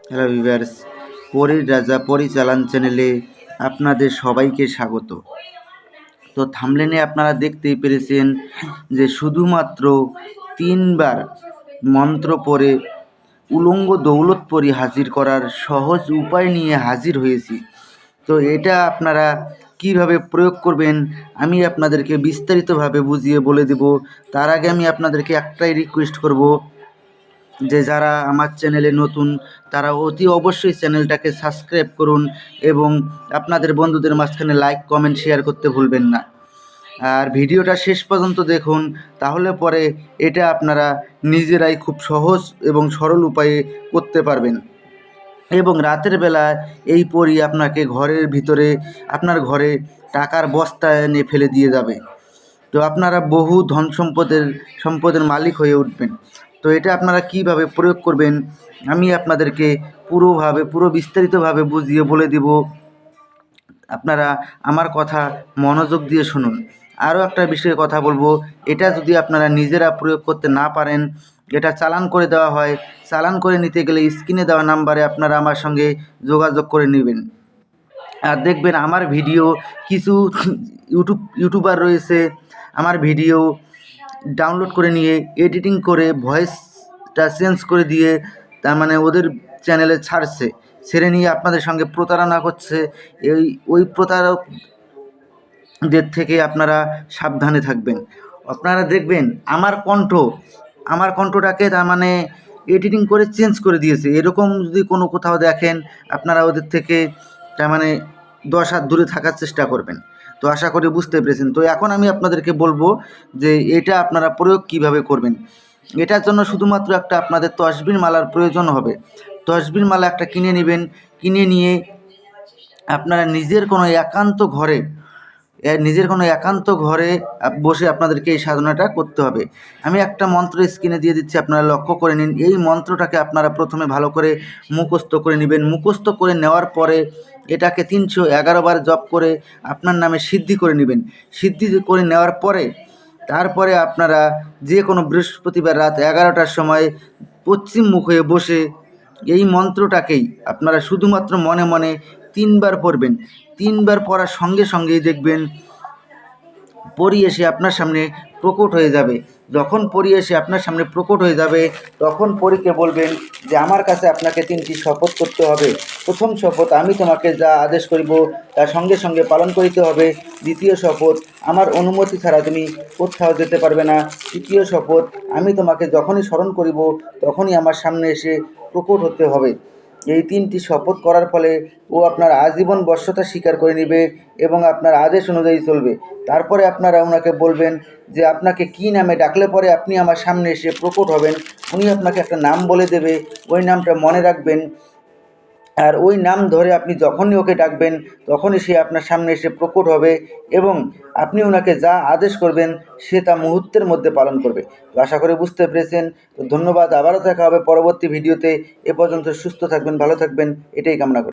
Hello viewers, পরীর রাজা পরিচালন চ্যানেলে আপনাদের সবাইকে স্বাগত। তো থাম্বনেলে আপনারা দেখতেই পেরেছেন যে শুধুমাত্র 3বার মন্ত্র পড়ে উলঙ্গ দৌলতপরি হাজির করার সহজ উপায় নিয়ে হাজির হয়েছি। তো এটা আপনারা কিভাবে প্রয়োগ করবেন আমি আপনাদেরকে বিস্তারিতভাবে বুঝিয়ে বলে দেব। তার আগে আমি আপনাদেরকে একটাই রিকোয়েস্ট করব যে যারা আমার চ্যানেলে নতুন তারা অতি অবশ্যই চ্যানেলটাকে সাবস্ক্রাইব করুন এবং আপনাদের বন্ধুদের মাঝখানে লাইক কমেন্ট শেয়ার করতে ভুলবেন না। আর ভিডিওটা শেষ পর্যন্ত দেখুন, তাহলে পরে এটা আপনারা নিজেরাই খুব সহজ এবং সরল উপায়ে করতে পারবেন। এবং রাতের বেলা এই পরী আপনাকে ঘরের ভিতরে আপনার ঘরে টাকার বস্তা এনে ফেলে দিয়ে যাবে। তো আপনারা বহু ধন সম্পদের মালিক হয়ে উঠবেন। তো এটা আপনারা কিভাবে প্রয়োগ করবেন আমি আপনাদেরকে পুরো বিস্তারিতভাবে বুঝিয়ে বলে দিব। আপনারা আমার কথা মনোযোগ দিয়ে শুনুন। আরও একটা বিষয়ে কথা বলবো, এটা যদি আপনারা নিজেরা প্রয়োগ করতে না পারেন, এটা চালান করে দেওয়া হয়। চালান করে নিতে গেলে স্ক্রিনে দেওয়া নাম্বারে আপনারা আমার সঙ্গে যোগাযোগ করে নেবেন। আর দেখবেন আমার ভিডিও কিছু ইউটিউবার রয়েছে, আমার ভিডিও ডাউনলোড করে নিয়ে এডিটিং করে ভয়েসটা চেঞ্জ করে দিয়ে তার মানে ওদের চ্যানেলে ছেড়ে নিয়ে আপনাদের সঙ্গে প্রতারণা করছে। ওই প্রতারকদের থেকে আপনারা সাবধানে থাকবেন। আপনারা দেখবেন আমার কণ্ঠটাকে তার মানে এডিটিং করে চেঞ্জ করে দিয়েছে। এরকম যদি কোনো কোথাও দেখেন আপনারা ওদের থেকে তার মানে 10 হাত দূরে থাকার চেষ্টা করবেন। তো আশা করি বুঝতে পেরেছেন। তো এখন আমি আপনাদেরকে বলবো যে এটা আপনারা প্রয়োগ কিভাবে করবেন। এটার জন্য শুধুমাত্র একটা আপনাদের তসবির মালার প্রয়োজন হবে। তসবির মালা একটা কিনে নেবেন। কিনে নিয়ে আপনারা নিজের কোনো একান্ত ঘরে বসে আপনাদেরকে এই সাধনাটা করতে হবে। আমি একটা মন্ত্র স্ক্রিনে দিয়ে দিচ্ছি, আপনারা লক্ষ্য করে নিন। এই মন্ত্রটাকে আপনারা প্রথমে ভালো করে মুখস্থ করে নেবেন। মুখস্থ করে নেওয়ার পরে এটাকে 311 বার জপ করে আপনার নামে সিদ্ধি করে নেবেন। সিদ্ধি করে নেওয়ার পরে তারপরে আপনারা যে কোনো বৃহস্পতিবার রাত 11টার সময় পশ্চিম মুখ হয়ে বসে এই মন্ত্রটাকেই আপনারা শুধুমাত্র মনে মনে 3বার পড়বেন। 3বার পড়ার সঙ্গে সঙ্গেই দেখবেন পরী এসে আপনার সামনে প্রকট হয়ে যাবে। যখন পরী এসে আপনার সামনে প্রকট হয়ে যাবে তখন পরীকে বলবেন যে আমার কাছে আপনাকে 3টি শপথ করতে হবে। প্রথম শপথ, আমি তোমাকে যা আদেশ করিব তা সঙ্গে সঙ্গে পালন করিতে হবে। দ্বিতীয় শপথ, আমার অনুমতি ছাড়া তুমি কোথাও যেতে পারবে না। তৃতীয় শপথ, আমি তোমাকে যখনই স্মরণ করিব তখনই আমার সামনে এসে প্রকট হতে হবে। এই 3টি শপথ করার ফলে ও আপনার আজীবন বশ্যতা স্বীকার করে নেবে এবং আপনার আদেশ অনুযায়ী চলবে। তারপরে আপনারা ওনাকে বলবেন যে আপনাকে কী নামে ডাকলে পরে আপনি আমার সামনে এসে প্রকট হবেন। উনি আপনাকে একটা নাম বলে দেবে, ওই নামটা মনে রাখবেন। আর ওই নাম ধরে আপনি যখনই ওকে ডাকবেন তখনই সে আপনার সামনে এসে প্রকট হবে এবং আপনি ওনাকে যা আদেশ করবেন সে তা মুহূর্তের মধ্যে পালন করবে। তো আশা করি বুঝতে পেরেছেন। তো ধন্যবাদ, আবারও দেখা হবে পরবর্তী ভিডিওতে। এ পর্যন্ত সুস্থ থাকবেন, ভালো থাকবেন, এটাই কামনা করি।